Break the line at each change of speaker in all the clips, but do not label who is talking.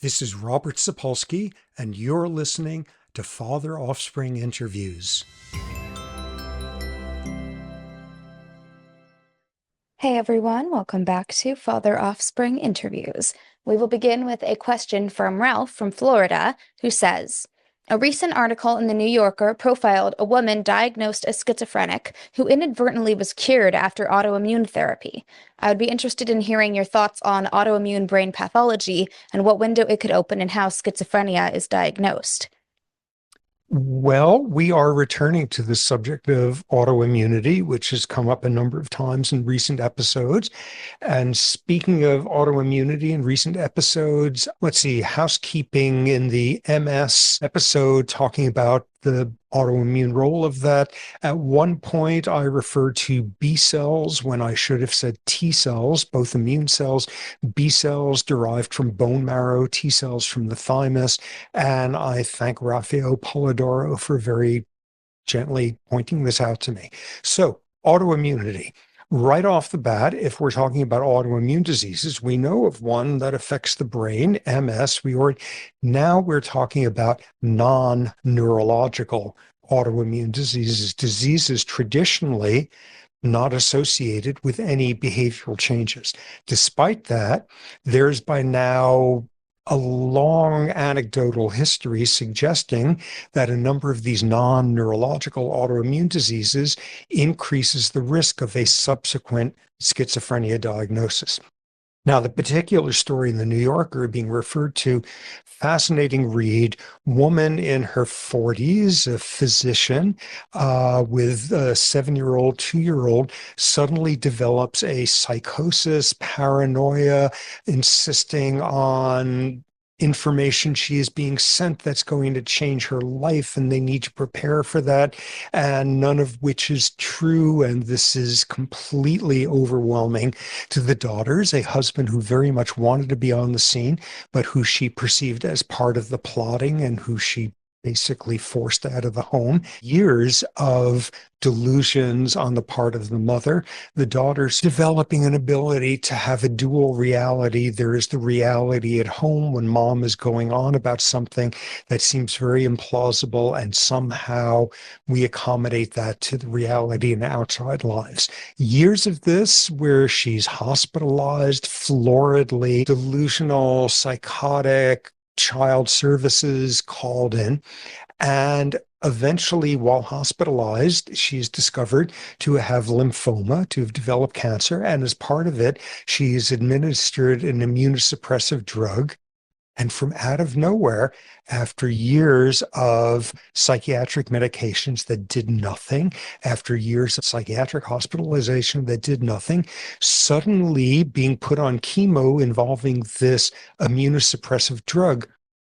This is Robert Sapolsky, and you're listening to Father-Offspring Interviews.
Hey everyone, welcome back to Father-Offspring Interviews. We will begin with a question from Ralph from Florida, who says, a recent article in the New Yorker profiled a woman diagnosed as schizophrenic who inadvertently was cured after autoimmune therapy. I would be interested in hearing your thoughts on autoimmune brain pathology and what window it could open in how schizophrenia is diagnosed.
Well, we are returning to the subject of autoimmunity, which has come up a number of times in recent episodes. And speaking of autoimmunity in recent episodes, let's see, housekeeping in the MS episode, talking about the autoimmune role of that. At one point, I referred to B cells when I should have said T cells, both immune cells, B cells derived from bone marrow, T cells from the thymus. And I thank Rafael Polidoro for very gently pointing this out to me. So, autoimmunity. Right off the bat, if we're talking about autoimmune diseases, we know of one that affects the brain, MS. Now we're talking about non-neurological autoimmune diseases traditionally not associated with any behavioral changes. Despite that, there's by now a long anecdotal history suggesting that a number of these non-neurological autoimmune diseases increases the risk of a subsequent schizophrenia diagnosis. Now, the particular story in the New Yorker being referred to, fascinating read, woman in her 40s, a physician with a 7-year-old, 2-year-old, suddenly develops a psychosis, paranoia, insisting on information she is being sent that's going to change her life, and they need to prepare for that, and none of which is true. And this is completely overwhelming to the daughters, a husband who very much wanted to be on the scene, but who she perceived as part of the plotting and who she basically forced out of the home. Years of delusions on the part of the mother, the daughters developing an ability to have a dual reality. There is the reality at home when mom is going on about something that seems very implausible, and somehow we accommodate that to the reality in outside lives. Years of this where she's hospitalized, floridly delusional, psychotic, child services called in, and eventually, while hospitalized, she's discovered to have lymphoma, to have developed cancer, and as part of it, she's administered an immunosuppressive drug. And from out of nowhere, after years of psychiatric medications that did nothing, after years of psychiatric hospitalization that did nothing, suddenly being put on chemo involving this immunosuppressive drug,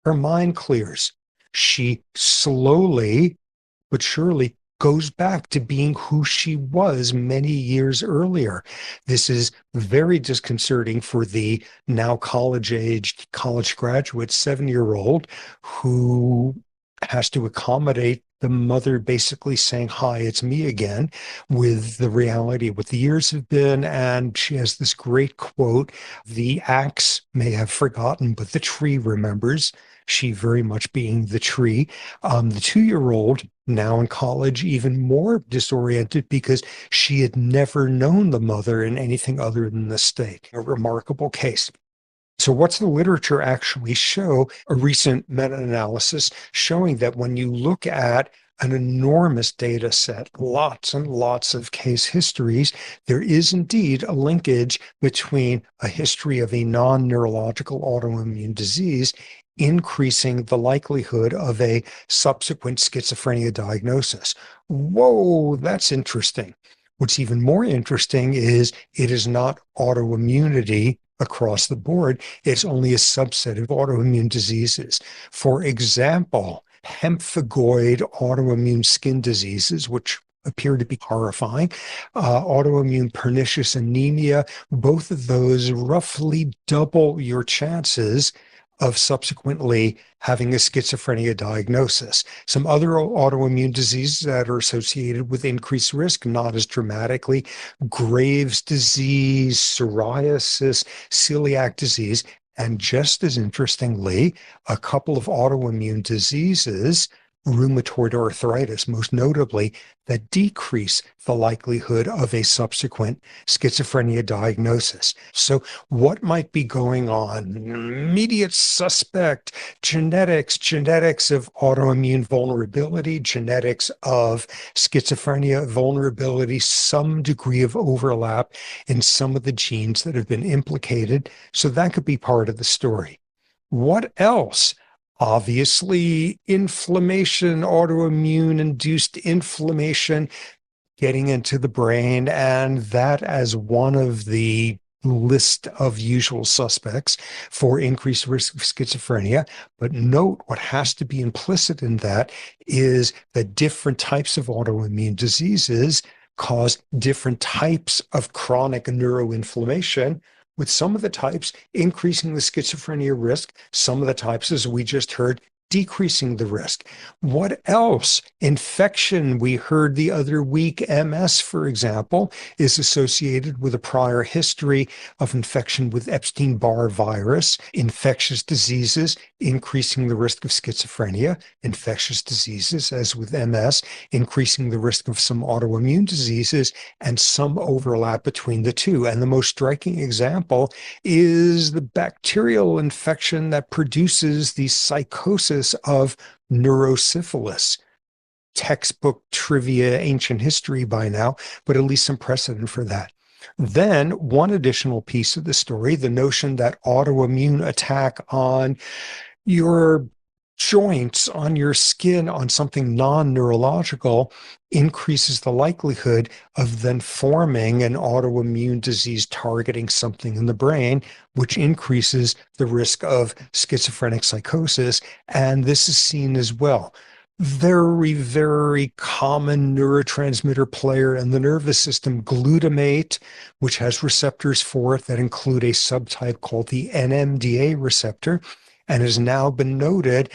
her mind clears. She slowly but surely goes back to being who she was many years earlier. This is very disconcerting for the now college-aged, college graduate 7-year-old who has to accommodate the mother basically saying, hi, it's me again, with the reality of what the years have been. And she has this great quote, the axe may have forgotten, but the tree remembers. She very much being the tree. The 2-year-old, now in college, even more disoriented because she had never known the mother in anything other than the state. A remarkable case. So what's the literature actually show? A recent meta-analysis showing that when you look at an enormous data set, lots and lots of case histories, there is indeed a linkage between a history of a non-neurological autoimmune disease increasing the likelihood of a subsequent schizophrenia diagnosis. Whoa, that's interesting. What's even more interesting is it is not autoimmunity across the board. It's only a subset of autoimmune diseases. For example, pemphigoid autoimmune skin diseases, which appear to be horrifying, autoimmune pernicious anemia, both of those roughly double your chances of subsequently having a schizophrenia diagnosis. Some other autoimmune diseases that are associated with increased risk, not as dramatically, Graves' disease, psoriasis, celiac disease, And just as interestingly, a couple of autoimmune diseases, rheumatoid arthritis, most notably, that decrease the likelihood of a subsequent schizophrenia diagnosis. So, what might be going on? Immediate suspect: genetics of autoimmune vulnerability, genetics of schizophrenia vulnerability, some degree of overlap in some of the genes that have been implicated. So, that could be part of the story. What else? Obviously, inflammation, autoimmune induced inflammation getting into the brain, and that as one of the list of usual suspects for increased risk of schizophrenia. But note, what has to be implicit in that is that different types of autoimmune diseases cause different types of chronic neuroinflammation, with some of the types increasing the schizophrenia risk, some of the types, as we just heard, decreasing the risk. What else? Infection. We heard the other week, MS, for example, is associated with a prior history of infection with Epstein-Barr virus. Infectious diseases increasing the risk of schizophrenia. Infectious diseases, as with MS, increasing the risk of some autoimmune diseases, and some overlap between the two. And the most striking example is the bacterial infection that produces the psychosis of neurosyphilis. Textbook trivia, ancient history by now, but at least some precedent for that. Then, one additional piece of the story, the notion that autoimmune attack on your joints, on your skin, on something non-neurological, increases the likelihood of then forming an autoimmune disease targeting something in the brain, which increases the risk of schizophrenic psychosis. And this is seen as well. Very, very common neurotransmitter player in the nervous system, glutamate, which has receptors for it that include a subtype called the NMDA receptor. And has now been noted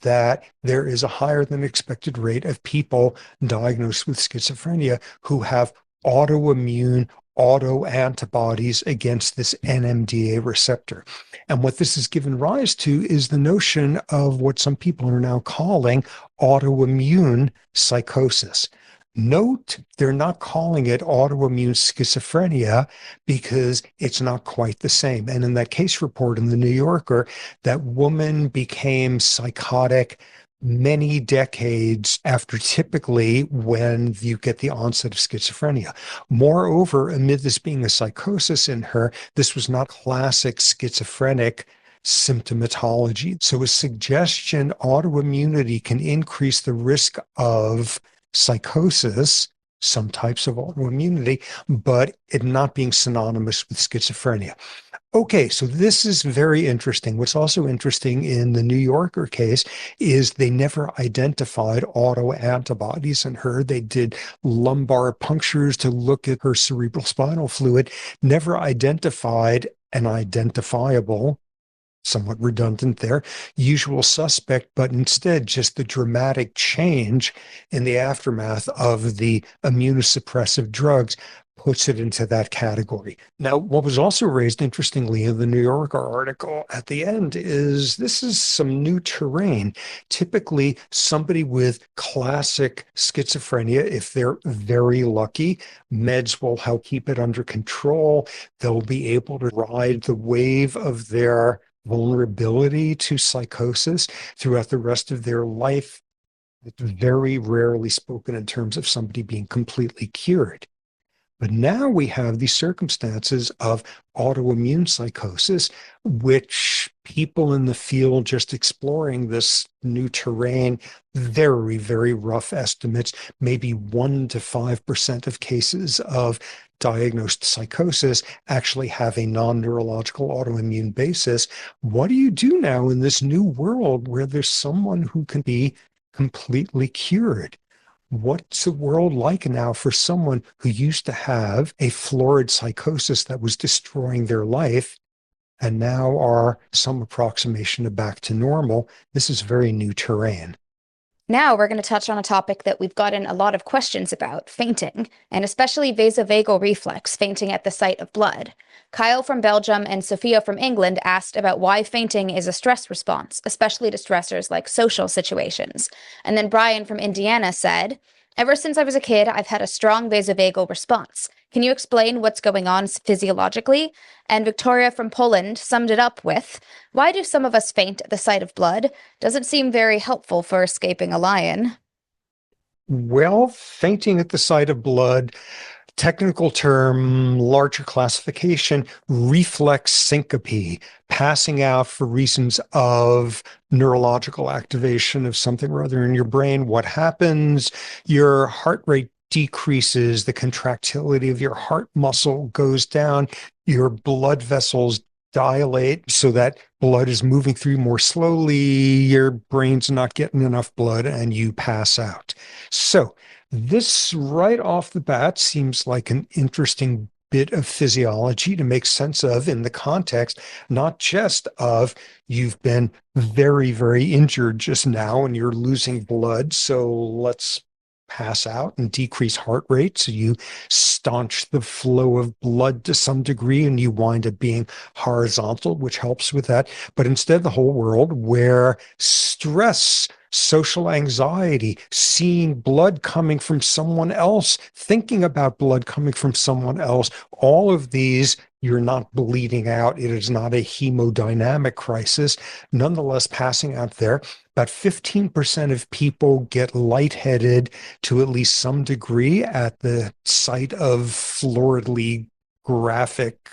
that there is a higher than expected rate of people diagnosed with schizophrenia who have autoimmune autoantibodies against this NMDA receptor. And what this has given rise to is the notion of what some people are now calling autoimmune psychosis. Note, they're not calling it autoimmune schizophrenia because it's not quite the same. And in that case report in the New Yorker, that woman became psychotic many decades after typically when you get the onset of schizophrenia. Moreover, amid this being a psychosis in her, this was not classic schizophrenic symptomatology. So a suggestion autoimmunity can increase the risk of psychosis, some types of autoimmunity, but it not being synonymous with schizophrenia. Okay, so this is very interesting. What's also interesting in the New Yorker case is they never identified autoantibodies in her. They did lumbar punctures to look at her cerebral spinal fluid, never identified an identifiable, somewhat redundant there, usual suspect, but instead just the dramatic change in the aftermath of the immunosuppressive drugs puts it into that category. Now, what was also raised interestingly in the New Yorker article at the end is this is some new terrain. Typically, somebody with classic schizophrenia, if they're very lucky, meds will help keep it under control. They'll be able to ride the wave of their vulnerability to psychosis throughout the rest of their life. It's very rarely spoken in terms of somebody being completely cured. But now we have these circumstances of autoimmune psychosis, which people in the field just exploring this new terrain, very, very rough estimates, maybe 1 to 5% of cases of diagnosed psychosis actually have a non-neurological autoimmune basis. What do you do now in this new world where there's someone who can be completely cured? What's the world like now for someone who used to have a florid psychosis that was destroying their life and now are some approximation of back to normal? This is very new terrain.
Now we're going to touch on a topic that we've gotten a lot of questions about, fainting, and especially vasovagal reflex, fainting at the sight of blood. Kyle from Belgium and Sophia from England asked about why fainting is a stress response, especially to stressors like social situations. And then Brian from Indiana said, ever since I was a kid, I've had a strong vasovagal response. Can you explain what's going on physiologically? And Victoria from Poland summed it up with, why do some of us faint at the sight of blood? Doesn't seem very helpful for escaping a lion.
Well, fainting at the sight of blood, technical term, larger classification, reflex syncope, passing out for reasons of neurological activation of something or other in your brain. What happens? Your heart rate decreases, the contractility of your heart muscle goes down, your blood vessels dilate so that blood is moving through more slowly, your brain's not getting enough blood, and you pass out. So this right off the bat seems like an interesting bit of physiology to make sense of in the context, not just of you've been very, very injured just now and you're losing blood, so let's pass out and decrease heart rate so you staunch the flow of blood to some degree and you wind up being horizontal, which helps with that. But instead, the whole world where stress, social anxiety, seeing blood coming from someone else, thinking about blood coming from someone else, all of these, you're not bleeding out. It is not a hemodynamic crisis. Nonetheless, passing out there, about 15% of people get lightheaded to at least some degree at the sight of floridly graphic,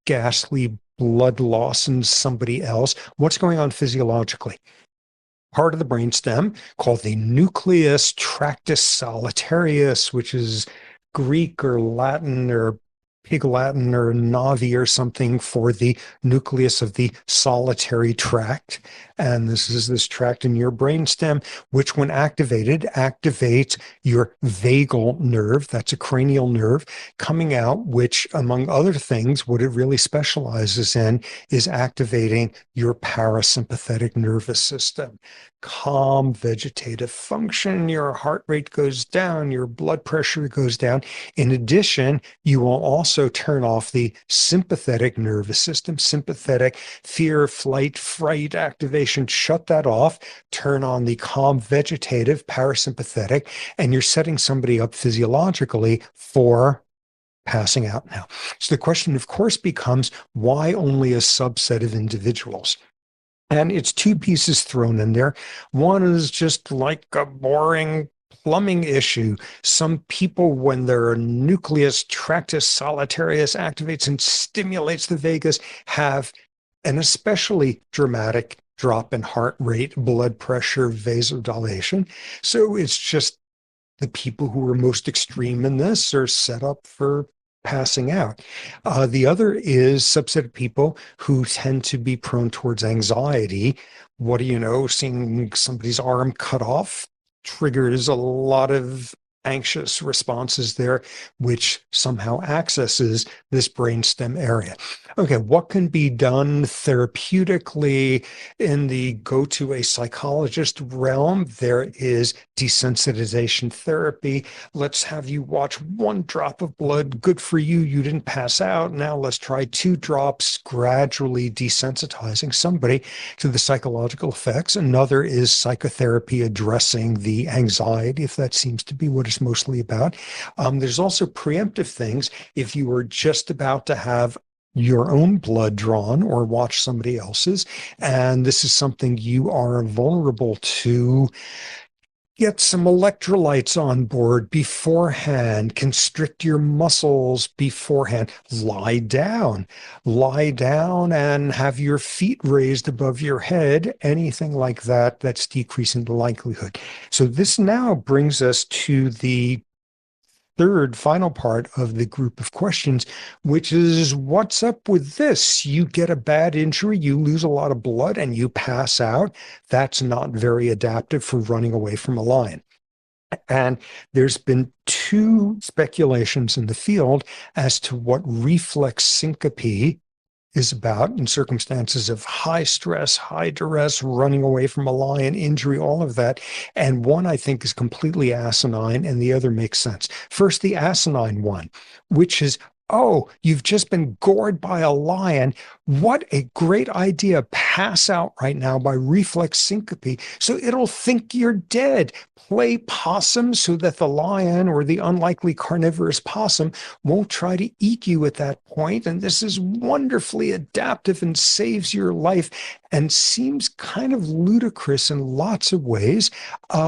ghastly blood loss in somebody else. What's going on physiologically? Part of the brainstem called the nucleus tractus solitarius, which is Greek or Latin or Pig Latin or Navi or something for the nucleus of the solitary tract. And this is this tract in your brainstem, which when activated, activates your vagal nerve. That's a cranial nerve coming out, which among other things, what it really specializes in is activating your parasympathetic nervous system. Calm vegetative function, your heart rate goes down, your blood pressure goes down. In addition, you will also turn off the sympathetic nervous system, sympathetic fear, flight, fright activation, shut that off, turn on the calm vegetative parasympathetic, and you're setting somebody up physiologically for passing out now. So the question, of course, becomes why only a subset of individuals? And it's two pieces thrown in there. One is just like a boring plumbing issue. Some people, when their nucleus tractus solitarius activates and stimulates the vagus, have an especially dramatic drop in heart rate, blood pressure, vasodilation. So it's just the people who are most extreme in this are set up for passing out. The other is subset of people who tend to be prone towards anxiety. What do you know? Seeing somebody's arm cut off triggers a lot of anxious responses there, which somehow accesses this brainstem area. Okay, what can be done therapeutically in the go to a psychologist realm? There is desensitization therapy. Let's have you watch one drop of blood. Good for you. You didn't pass out. Now let's try 2 drops, gradually desensitizing somebody to the psychological effects. Another is psychotherapy addressing the anxiety, if that seems to be what it's mostly about. There's also preemptive things. If you are just about to have your own blood drawn or watch somebody else's, and this is something you are vulnerable to, get some electrolytes on board beforehand, constrict your muscles beforehand, lie down and have your feet raised above your head, anything like that, that's decreasing the likelihood. So this now brings us to the third final part of the group of questions, which is what's up with this? You get a bad injury, you lose a lot of blood, and you pass out. That's not very adaptive for running away from a lion. And there's been 2 speculations in the field as to what reflex syncope is about in circumstances of high stress, high duress, running away from a lion, injury, all of that. And one I think is completely asinine, and the other makes sense. First, the asinine one, which is, oh, you've just been gored by a lion. What a great idea. Pass out right now by reflex syncope so it'll think you're dead. Play possum so that the lion or the unlikely carnivorous possum won't try to eat you at that point. And this is wonderfully adaptive and saves your life and seems kind of ludicrous in lots of ways.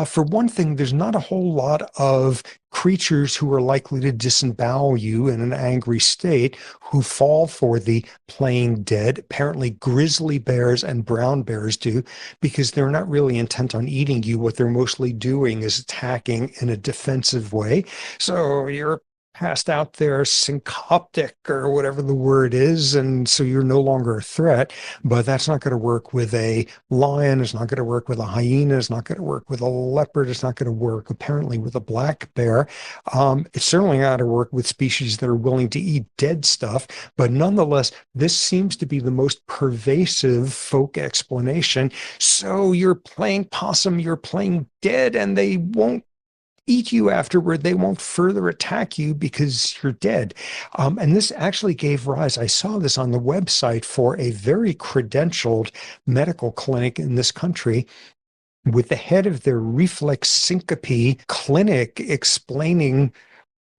For one thing, there's not a whole lot of creatures who are likely to disembowel you in an angry state who fall for the playing dead. Apparently, grizzly bears and brown bears do, because they're not really intent on eating you. What they're mostly doing is attacking in a defensive way. So you're passed out there syncoptic or whatever the word is, and so you're no longer a threat. But that's not going to work with a lion. It's not going to work with a hyena. It's not going to work with a leopard. It's not going to work apparently with a black bear. It's certainly not going to work with species that are willing to eat dead stuff. But nonetheless, this seems to be the most pervasive folk explanation. So you're playing possum, you're playing dead, and they won't eat you afterward. They won't further attack you because you're dead. And this actually gave rise, I saw this on the website for a very credentialed medical clinic in this country, with the head of their reflex syncope clinic explaining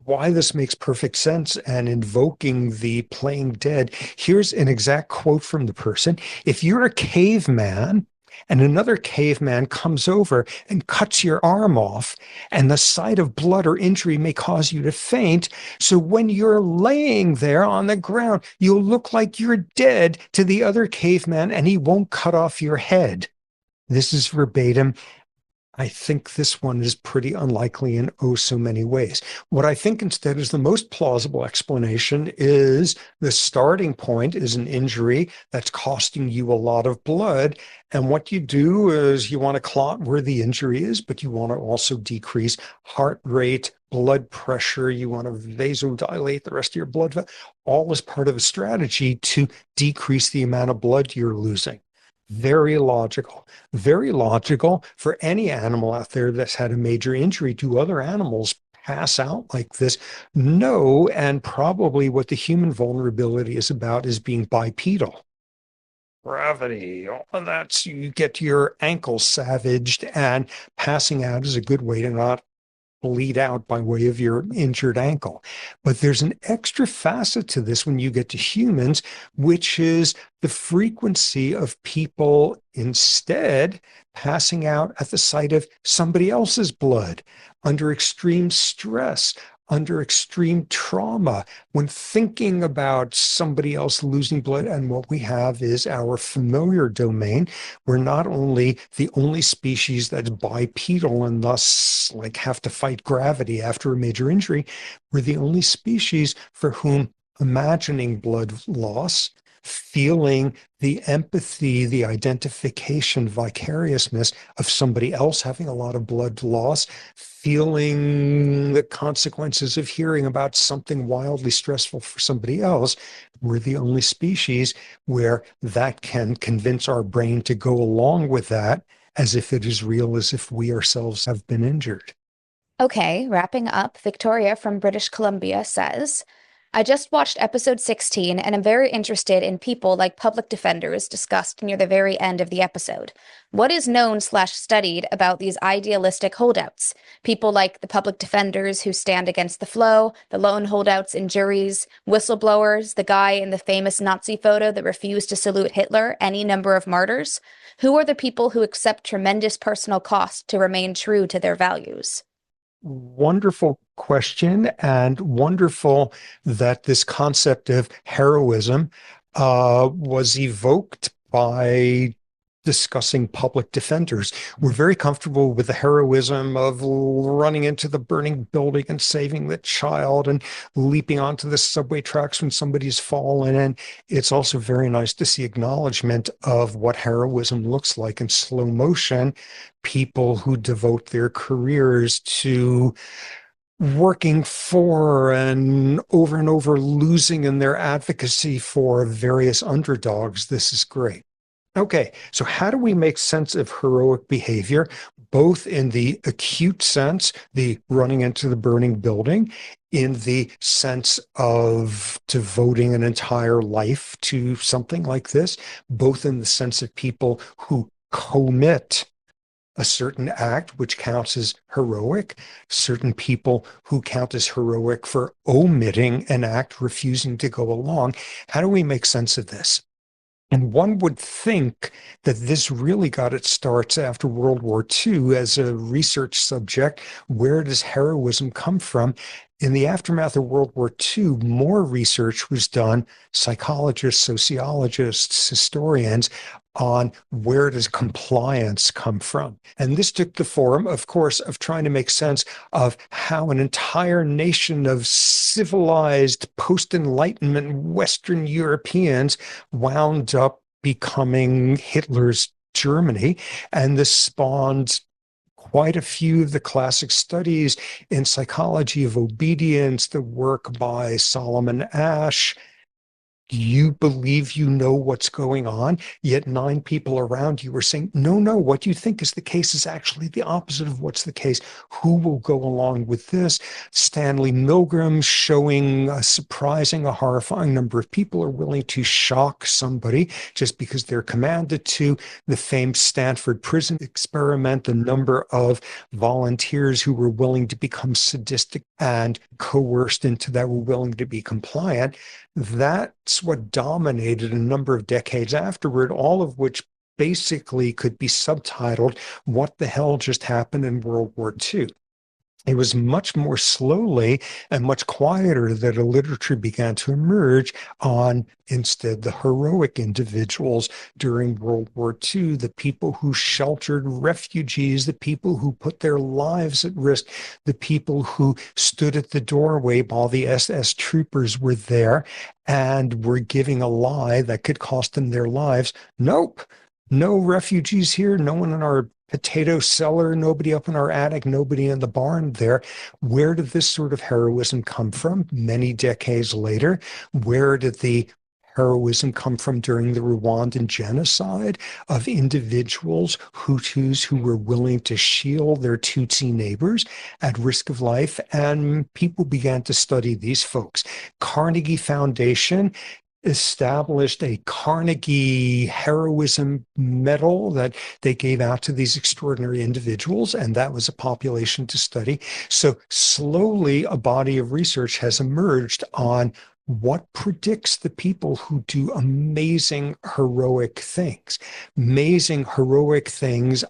why this makes perfect sense and invoking the playing dead. Here's an exact quote from the person. If you're a caveman and another caveman comes over and cuts your arm off, and the sight of blood or injury may cause you to faint, so when you're laying there on the ground, you'll look like you're dead to the other caveman, and he won't cut off your head. This is verbatim. I think this one is pretty unlikely in oh so many ways. What I think instead is the most plausible explanation is the starting point is an injury that's costing you a lot of blood. And what you do is you want to clot where the injury is, but you want to also decrease heart rate, blood pressure. You want to vasodilate the rest of your blood, all as part of a strategy to decrease the amount of blood you're losing. Very logical. Very logical for any animal out there that's had a major injury. Do other animals pass out like this? No, and probably what the human vulnerability is about is being bipedal. Gravity, all of that, so you get your ankles savaged, and passing out is a good way to not bleed out by way of your injured ankle. But there's an extra facet to this when you get to humans, which is the frequency of people instead passing out at the sight of somebody else's blood under extreme stress, under extreme trauma, when thinking about somebody else losing blood. And what we have is our familiar domain. We're not only the only species that's bipedal and thus like have to fight gravity after a major injury, we're the only species for whom imagining blood loss, feeling the empathy, the identification, vicariousness of somebody else having a lot of blood loss, feeling the consequences of hearing about something wildly stressful for somebody else. We're the only species where that can convince our brain to go along with that as if it is real, as if we ourselves have been injured.
Okay, wrapping up, Victoria from British Columbia says, I just watched episode 16 and am very interested in people like public defenders discussed near the very end of the episode. What is known/studied about these idealistic holdouts? People like the public defenders who stand against the flow, the lone holdouts in juries, whistleblowers, the guy in the famous Nazi photo that refused to salute Hitler, any number of martyrs? Who are the people who accept tremendous personal cost to remain true to their values?
Wonderful question, and wonderful that this concept of heroism was evoked by discussing public defenders. We're very comfortable with the heroism of running into the burning building and saving the child and leaping onto the subway tracks when somebody's fallen. And it's also very nice to see acknowledgement of what heroism looks like in slow motion. People who devote their careers to working for and over losing in their advocacy for various underdogs. This is great. Okay, so how do we make sense of heroic behavior, both in the acute sense, the running into the burning building, in the sense of devoting an entire life to something like this, both in the sense of people who commit a certain act, which counts as heroic, certain people who count as heroic for omitting an act, refusing to go along. How do we make sense of this? And one would think that this really got its starts after World War II as a research subject. Where does heroism come from? In the aftermath of World War II, more research was done, psychologists, sociologists, historians, on where does compliance come from. And this took the form, of course, of trying to make sense of how an entire nation of civilized post-Enlightenment Western Europeans wound up becoming Hitler's Germany. And this spawned quite a few of the classic studies in psychology of obedience, the work by Solomon Asch. You believe you know what's going on, yet 9 people around you are saying, no, what you think is the case is actually the opposite of what's the case. Who will go along with this? Stanley Milgram showing a surprising, a horrifying number of people are willing to shock somebody just because they're commanded to. The famed Stanford prison experiment, the number of volunteers who were willing to become sadistic and coerced into that, were willing to be compliant. That's what dominated a number of decades afterward, all of which basically could be subtitled, "What the hell just happened in World War II?" It was much more slowly and much quieter that a literature began to emerge on instead the heroic individuals during World War II, the people who sheltered refugees, the people who put their lives at risk, the people who stood at the doorway while the SS troopers were there and were giving a lie that could cost them their lives. Nope. No refugees here, no one in our potato cellar, nobody up in our attic, nobody in the barn there. Where did this sort of heroism come from many decades later? Where did the heroism come from during the Rwandan genocide of individuals, Hutus, who were willing to shield their Tutsi neighbors at risk of life? And people began to study these folks. Carnegie Foundation established a Carnegie Heroism Medal that they gave out to these extraordinary individuals, and that was a population to study. So slowly, a body of research has emerged on what predicts the people who do amazing heroic things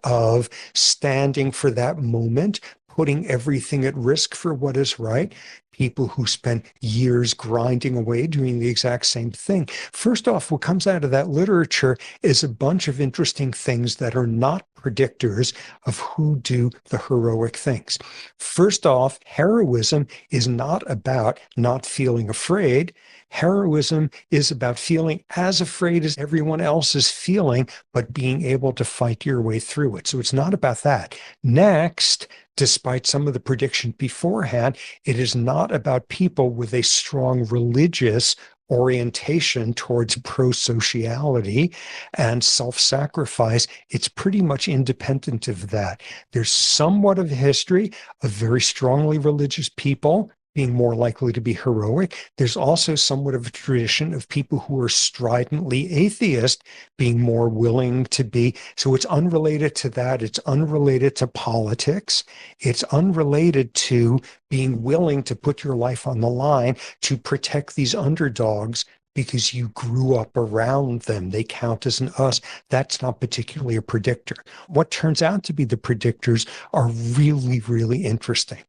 of standing for that moment, putting everything at risk for what is right. People who spend years grinding away doing the exact same thing. First off, what comes out of that literature is a bunch of interesting things that are not predictors of who do the heroic things. First off, heroism is not about not feeling afraid. Heroism is about feeling as afraid as everyone else is feeling, but being able to fight your way through it. So it's not about that. Next, despite some of the predictions beforehand, it is not about people with a strong religious orientation towards pro-sociality and self-sacrifice. It's pretty much independent of that. There's somewhat of a history of very strongly religious people being more likely to be heroic. There's also somewhat of a tradition of people who are stridently atheist being more willing to be. So it's unrelated to that. It's unrelated to politics. It's unrelated to being willing to put your life on the line to protect these underdogs because you grew up around them. They count as an us. That's not particularly a predictor. What turns out to be the predictors are really, really interesting.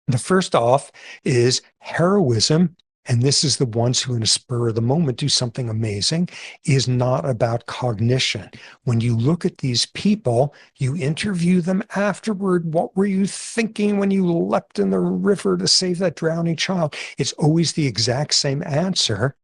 The first off is heroism, and this is the ones who in a spur of the moment do something amazing, is not about cognition. When you look at these people, you interview them afterward. What were you thinking when you leapt in the river to save that drowning child? It's always the exact same answer.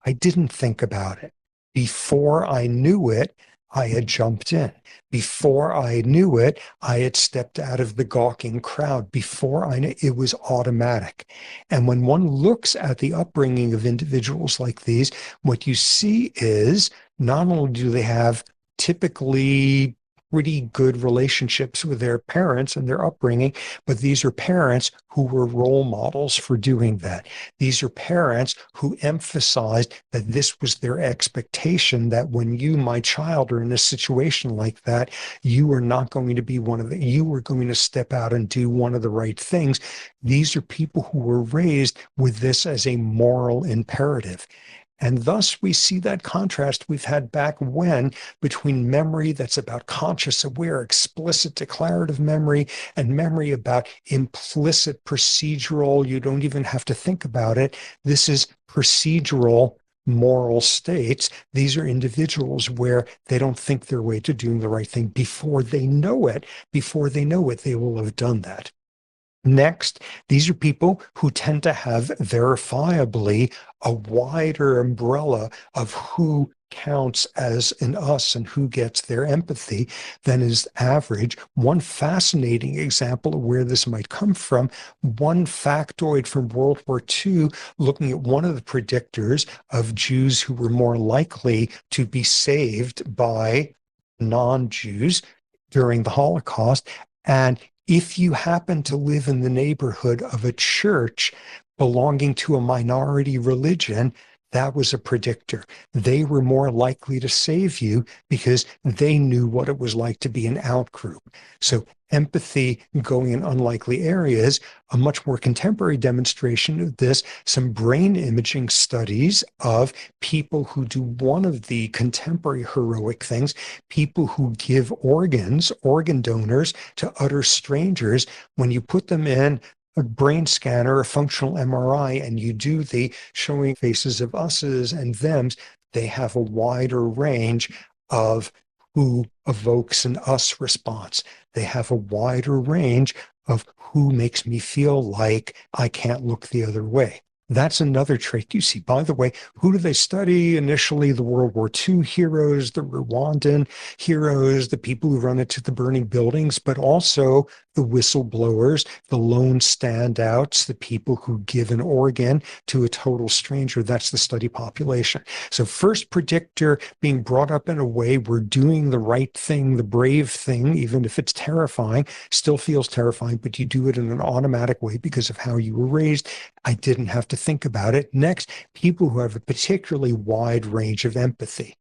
I didn't think about it. Before I knew it, I had jumped in. Before I knew it, I had stepped out of the gawking crowd. Before I knew it was automatic. And when one looks at the upbringing of individuals like these, what you see is not only do they have typically pretty good relationships with their parents and their upbringing, but these are parents who were role models for doing that. These are parents who emphasized that this was their expectation, that when you, my child, are in a situation like that, you are not going to be you are going to step out and do one of the right things. These are people who were raised with this as a moral imperative. And thus we see that contrast we've had back when between memory that's about conscious, aware, explicit, declarative memory, and memory about implicit, procedural, you don't even have to think about it. This is procedural moral states. These are individuals where they don't think their way to doing the right thing before they know it. Before they know it, they will have done that. Next, these are people who tend to have verifiably a wider umbrella of who counts as an us and who gets their empathy than is average. One fascinating example of where this might come from, one factoid from World War II, looking at one of the predictors of Jews who were more likely to be saved by non-Jews during the Holocaust. And if you happen to live in the neighborhood of a church belonging to a minority religion, that was a predictor. They were more likely to save you because they knew what it was like to be an outgroup. So empathy going in unlikely areas, a much more contemporary demonstration of this, some brain imaging studies of people who do one of the contemporary heroic things, people who give organs, organ donors to utter strangers. When you put them in a brain scanner, a functional MRI, and you do the showing faces of us's and them's, they have a wider range of who evokes an us response. They have a wider range of who makes me feel like I can't look the other way. That's another trait you see. By the way, who do they study? Initially, the World War II heroes, the Rwandan heroes, the people who run into the burning buildings, but also the whistleblowers, the lone standouts, the people who give an organ to a total stranger. That's the study population. So first predictor, being brought up in a way we're doing the right thing, the brave thing, even if it's terrifying, still feels terrifying, but you do it in an automatic way because of how you were raised. I didn't have to think about it. Next, people who have a particularly wide range of empathy.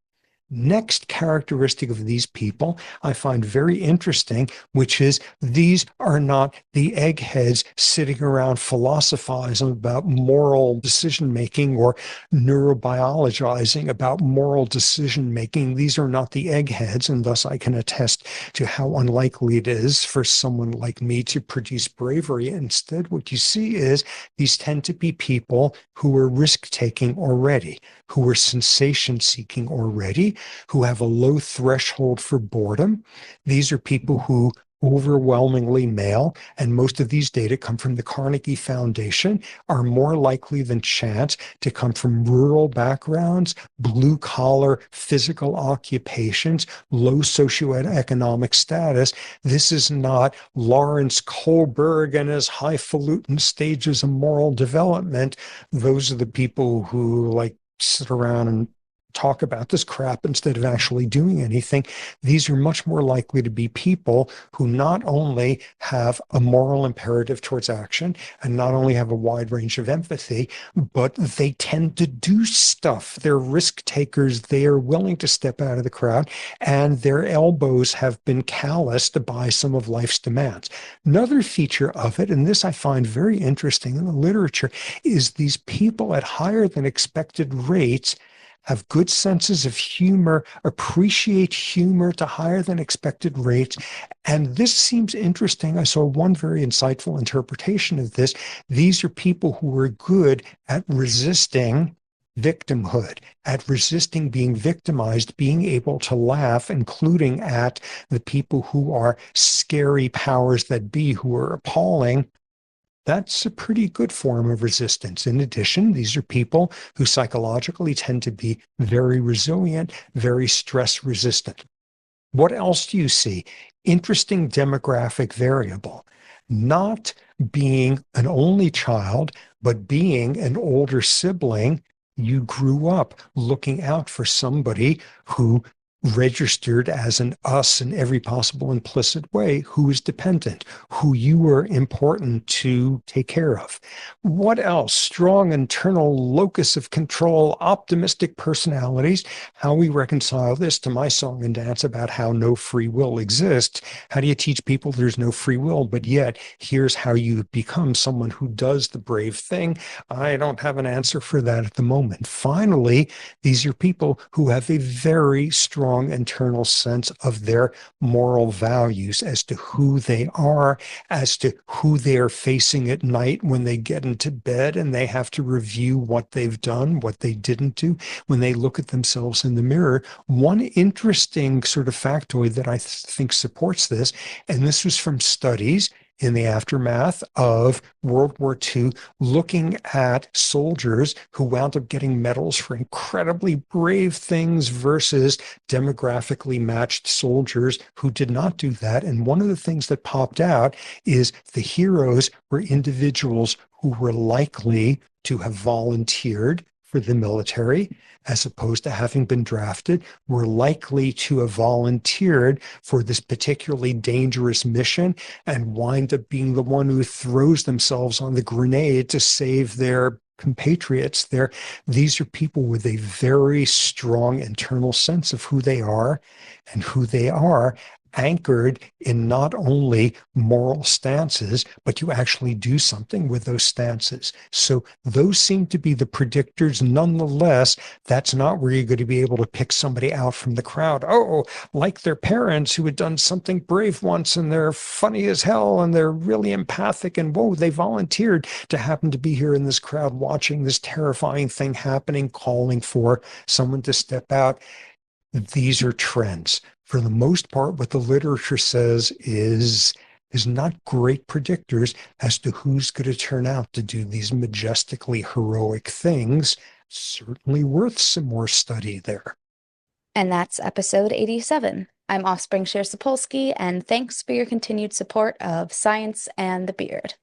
Next characteristic of these people I find very interesting, which is these are not the eggheads sitting around philosophizing about moral decision-making or neurobiologizing about moral decision-making. These are not the eggheads, and thus I can attest to how unlikely it is for someone like me to produce bravery. Instead, what you see is these tend to be people who are risk-taking already, who are sensation-seeking already, who have a low threshold for boredom. These are people who overwhelmingly male, and most of these data come from the Carnegie Foundation, are more likely than chance to come from rural backgrounds, blue-collar physical occupations, low socioeconomic status. This is not Lawrence Kohlberg and his highfalutin stages of moral development. Those are the people who sit around and talk about this crap instead of actually doing anything. These are much more likely to be people who not only have a moral imperative towards action and not only have a wide range of empathy, but they tend to do stuff. They're risk takers. They are willing to step out of the crowd, and their elbows have been calloused by some of life's demands. Another feature of it, and this I find very interesting in the literature, is these people at higher than expected rates have good senses of humor, appreciate humor to higher than expected rates. And this seems interesting. I saw one very insightful interpretation of this. These are people who are good at resisting victimhood, at resisting being victimized, being able to laugh, including at the people who are scary powers that be, who are appalling. That's a pretty good form of resistance. In addition, these are people who psychologically tend to be very resilient, very stress resistant. What else do you see? Interesting demographic variable. Not being an only child, but being an older sibling, you grew up looking out for somebody who registered as an us in every possible implicit way, who is dependent, who you were important to take care of. What else? Strong internal locus of control, optimistic personalities. How we reconcile this to my song and dance about how no free will exists. How do you teach people there's no free will, but yet here's how you become someone who does the brave thing? I don't have an answer for that at the moment. Finally, these are people who have a very strong internal sense of their moral values as to who they are, as to who they are facing at night when they get into bed and they have to review what they've done, what they didn't do, when they look at themselves in the mirror. One interesting sort of factoid that I think supports this, and this was from studies in the aftermath of World War II, looking at soldiers who wound up getting medals for incredibly brave things versus demographically matched soldiers who did not do that. And one of the things that popped out is the heroes were individuals who were likely to have volunteered for the military as opposed to having been drafted, were likely to have volunteered for this particularly dangerous mission and wind up being the one who throws themselves on the grenade to save their compatriots. These are people with a very strong internal sense of who they are, and who they are anchored in not only moral stances, but you actually do something with those stances. So those seem to be the predictors. Nonetheless, that's not where you're going to be able to pick somebody out from the crowd. Oh, like their parents who had done something brave once and they're funny as hell and they're really empathic and whoa, they volunteered to happen to be here in this crowd watching this terrifying thing happening, calling for someone to step out. These are trends. For the most part, what the literature says is not great predictors as to who's going to turn out to do these majestically heroic things. Certainly worth some more study there.
And that's episode 87. I'm Offspring Sapolsky, and thanks for your continued support of Science and the Beard.